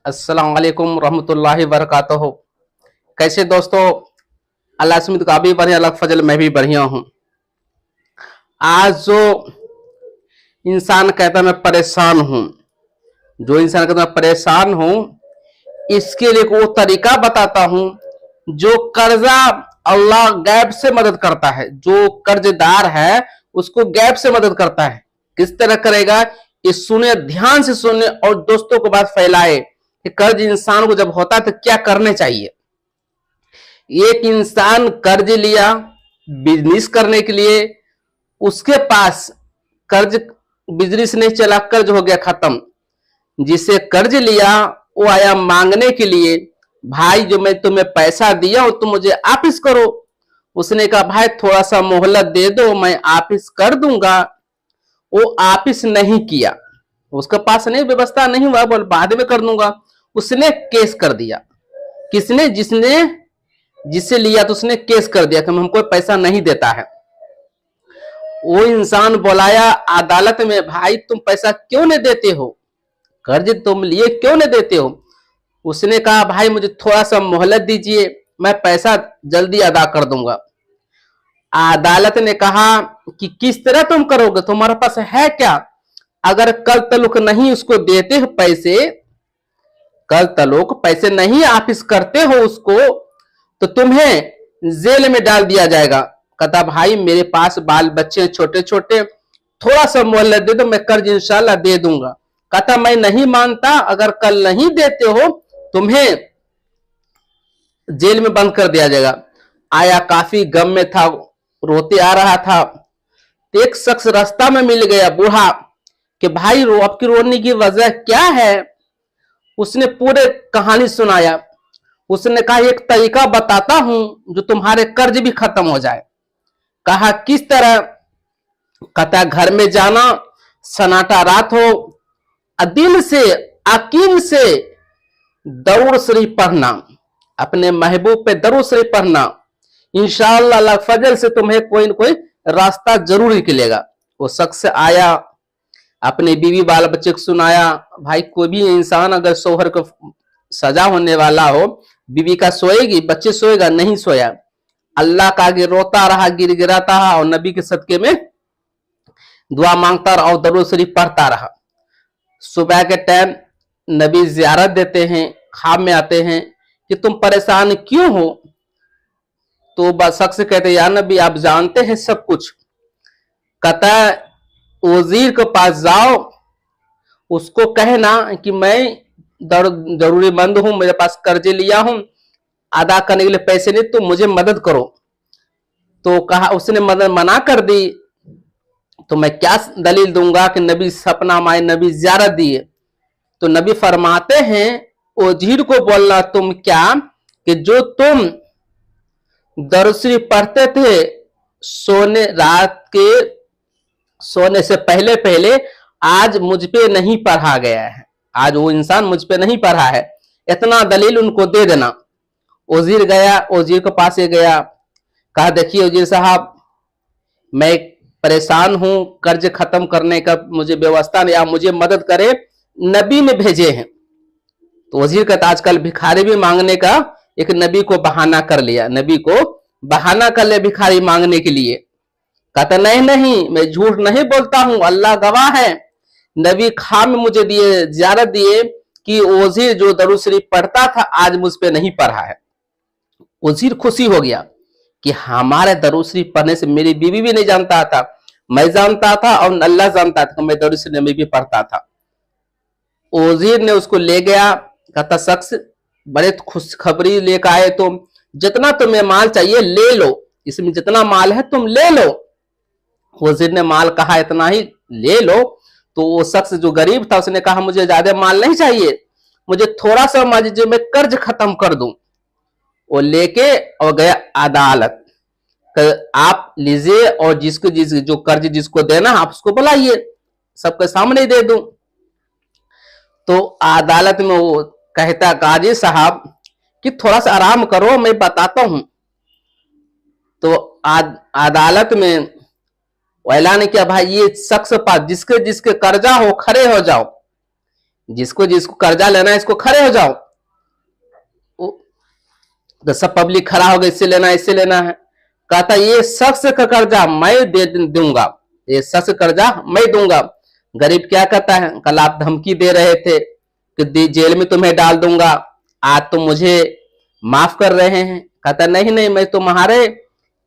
अस्सलाम वालेकुम रहमतुल्लाहि वबरकातुहू। कैसे दोस्तों, अल्लाह सुमित का भी बढ़िया, अल्लाह फजल मैं भी बढ़िया हूँ। आज जो इंसान कहता मैं परेशान हूँ, जो इंसान कहता मैं परेशान हूँ, इसके लिए वो तरीका बताता हूँ जो कर्जा अल्लाह गैब से मदद करता है। जो कर्जदार है उसको गैब से मदद करता है। किस तरह करेगा, ये सुने, ध्यान से सुने और दोस्तों को बात फैलाए कि कर्ज इंसान को जब होता है तो क्या करने चाहिए। एक इंसान कर्ज लिया बिजनेस करने के लिए, उसके पास कर्ज, बिजनेस नहीं चला, कर्ज हो गया खत्म। जिसे कर्ज लिया वो आया मांगने के लिए, भाई जो मैं तुम्हें पैसा दिया हो तुम मुझे वापिस करो। उसने कहा भाई थोड़ा सा मोहलत दे दो, मैं वापिस कर दूंगा। वो वापिस नहीं किया, उसके पास नहीं, व्यवस्था नहीं हुआ, बोल बाद में कर दूंगा। उसने केस कर दिया। किसने? जिससे लिया तो उसने केस कर दिया कि हमको पैसा नहीं देता है। वो इंसान बुलाया अदालत में, भाई तुम पैसा क्यों नहीं देते हो, कर्ज तुम लिए क्यों नहीं देते हो। उसने कहा भाई मुझे थोड़ा सा मोहलत दीजिए, मैं पैसा जल्दी अदा कर दूंगा। अदालत ने कहा कि किस तरह तुम करोगे, तुम्हारे पास है क्या? अगर कल तलुक नहीं उसको देते हो पैसे, कल तलुक पैसे नहीं वापिस करते हो उसको, तो तुम्हें जेल में डाल दिया जाएगा। कहता भाई मेरे पास बाल बच्चे छोटे छोटे, थोड़ा सा मोहलत दे दो, मैं कर्ज इंशाल्लाह दे दूंगा। कहता मैं नहीं मानता, अगर कल नहीं देते हो तुम्हें जेल में बंद कर दिया जाएगा। आया, काफी गम में था, रोते आ रहा था। एक शख्स रास्ता में मिल गया, बूढ़ा, कि भाई आपकी रोने की वजह क्या है। उसने पूरे कहानी सुनाया। उसने कहा एक तरीका बताता हूं जो तुम्हारे कर्ज भी खत्म हो जाए। कहा किस तरह? कहता घर में जाना, सन्नाटा रात हो, दिल से अकीम से दरूद शरीफ पढ़ना, अपने महबूब पे दरूद शरीफ पढ़ना, इंशाअल्लाह फजल से तुम्हें कोई न कोई रास्ता जरूर निकलेगा। वो शख्स आया, अपने बीवी बाल बच्चे को सुनाया। भाई कोई भी इंसान अगर शोहर को सजा होने वाला हो, बीवी का सोएगी, बच्चे सोएगा, नहीं सोया, अल्लाह का आगे रोता रहा, गिड़गिड़ाता रहा और नबी के सदके में दुआ मांगता रहा और दरूद शरीफ पढ़ता रहा। सुबह के टाइम नबी जियारत देते हैं, ख्वाब में आते हैं कि तुम परेशान क्यों हो। तो शख्स कहते या नबी आप जानते हैं सब कुछ। कहता वजीर के पास जाओ, उसको कहना कि मैं जरूरीमंद हूं, मेरे पास कर्जे लिया हूं, अदा करने के लिए पैसे नहीं, तो मुझे मदद करो। तो कहा, उसने मदद मना कर दी। तो मैं क्या दलील दूंगा कि नबी सपना में आए, नबी जियारत दिए। तो नबी फरमाते हैं वजीर को बोलना तुम क्या कि जो तुम दरूद शरीफ पढ़ते थे सोने, रात के सोने से पहले पहले, आज मुझ पे नहीं पढ़ा गया है, आज वो इंसान मुझ पे नहीं पढ़ा है, इतना दलील उनको दे देना। वजीर गया, वजीर के पास गया, कहा देखिए वजीर साहब मैं परेशान हूं, कर्ज खत्म करने का मुझे व्यवस्था नहीं, आप मुझे मदद करें, नबी ने भेजे हैं। तो वजीर कहता आजकल भिखारी भी मांगने का एक नबी को बहाना कर लिया, नबी को बहाना कर लिया भिखारी मांगने के लिए। कहता नहीं नहीं, मैं झूठ नहीं बोलता हूं, अल्लाह गवाह है, नबी ख्वाब में मुझे दिए, जियारत दिए कि वजीर जो दरूद शरीफ पढ़ता था आज मुझ पे नहीं पढ़ा है। वजीर खुशी हो गया कि हमारे दरूद शरीफ पढ़ने से मेरी बीवी भी नहीं जानता था, मैं जानता था और अल्लाह जानता था कि मैं दरूद शरीफ में भी पढ़ता था। वजीर ने उसको ले गया। कहता शख्स बड़े खुशखबरी लेकर आए, तुम जितना तुम्हें माल चाहिए ले लो, इसमें जितना माल है तुम ले लो। वजीर ने माल कहा इतना ही ले लो। तो वो शख्स जो गरीब था उसने कहा मुझे ज्यादा माल नहीं चाहिए, मुझे थोड़ा सा जो मैं कर्ज खत्म कर दूं। वो लेके और गया अदालत, आप लीजिए और जिसको जो कर्ज जिसको देना आप उसको बुलाइए, सबके सामने दे दूं। तो अदालत में वो कहता काजी साहब कि थोड़ा सा आराम करो, मैं बताता हूं। तो अदालत में ऐलान किया भाई ये शख्स पास जिसके जिसके कर्जा हो खड़े हो जाओ। जिसको जिसको कर्जा लेना है इसको खड़े हो जाओ। तो सब पब्लिक खड़ा हो गई, इससे लेना है, इससे लेना है। कहता ये शख्स का कर्जा मैं दे दूंगा, ये शख्स कर्जा मैं दूंगा। गरीब क्या कहता है, कल आप धमकी दे रहे थे कि जेल में तुम्हें डाल दूंगा, आज तो मुझे माफ कर रहे हैं। कहता नहीं नहीं, मैं तुम्हारे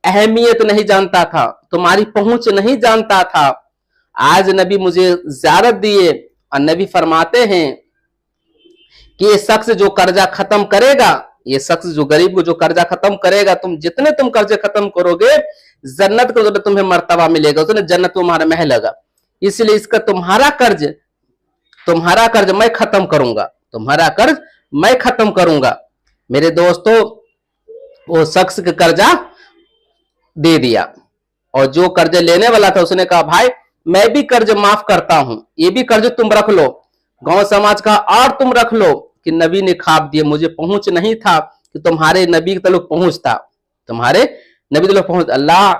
अहमियत नहीं जानता था, तुम्हारी पहुंच नहीं जानता था। आज नबी मुझे ज़ियारत दिए और नबी फरमाते हैं कि ये शख्स जो कर्जा खत्म करेगा, ये शख्स जो गरीब को जो कर्जा खत्म करेगा, तुम जितने तुम कर्जे खत्म करोगे जन्नत को तो तुम्हें मर्तबा मिलेगा, उसने जन्नत तुम्हारा महल लगा। इसलिए इसका तुम्हारा कर्ज मैं खत्म करूंगा, तुम्हारा कर्ज मैं खत्म करूंगा। मेरे दोस्तों, वो शख्स का कर्जा दे दिया और जो कर्ज लेने वाला था उसने कहा भाई मैं भी कर्ज माफ करता हूं, ये भी कर्ज तुम रख लो, गांव समाज का और तुम रख लो। कि नबी ने ख्वाब दिए, मुझे पहुंच नहीं था कि तुम्हारे नबी तक पहुंच था, तुम्हारे नबी तक पहुंच। अल्लाह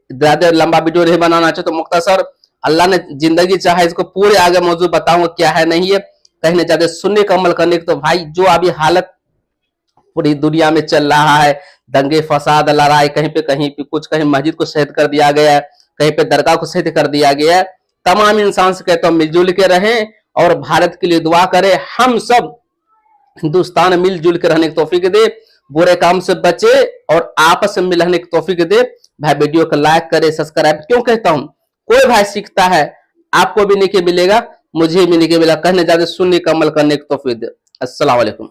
ज्यादा लंबा वीडियो नहीं बनाना चाहे तो मुख्तसर अल्लाह ने जिंदगी चाहे इसको पूरे आगे मौजूद बताऊंगा क्या है नहीं है, कहीं नहीं चाहते सुनने का अमल करने की। तो भाई जो अभी हालत पूरी दुनिया में चल रहा है, दंगे फसाद लड़ाई, कहीं पे कुछ, कहीं मस्जिद को शहीद कर दिया गया है, कहीं पे दरगाह को शहीद कर दिया गया है। तमाम इंसान से कहता हूं मिलजुल के रहें और भारत के लिए दुआ करें। हम सब हिंदुस्तान मिलजुल के रहने की तौफीक दे, बुरे काम से बचे और आपस में रहने की तौफीक दे। भाई वीडियो को लाइक करे, सब्सक्राइब। क्यों कहता हूं, कोई भाई सीखता है आपको भी नेकी मिलेगा, मुझे भी नेकी मिलेगा, कहने ज्यादा सुनने का अमल करने की तौफीक दे। अस्सलाम वालेकुम।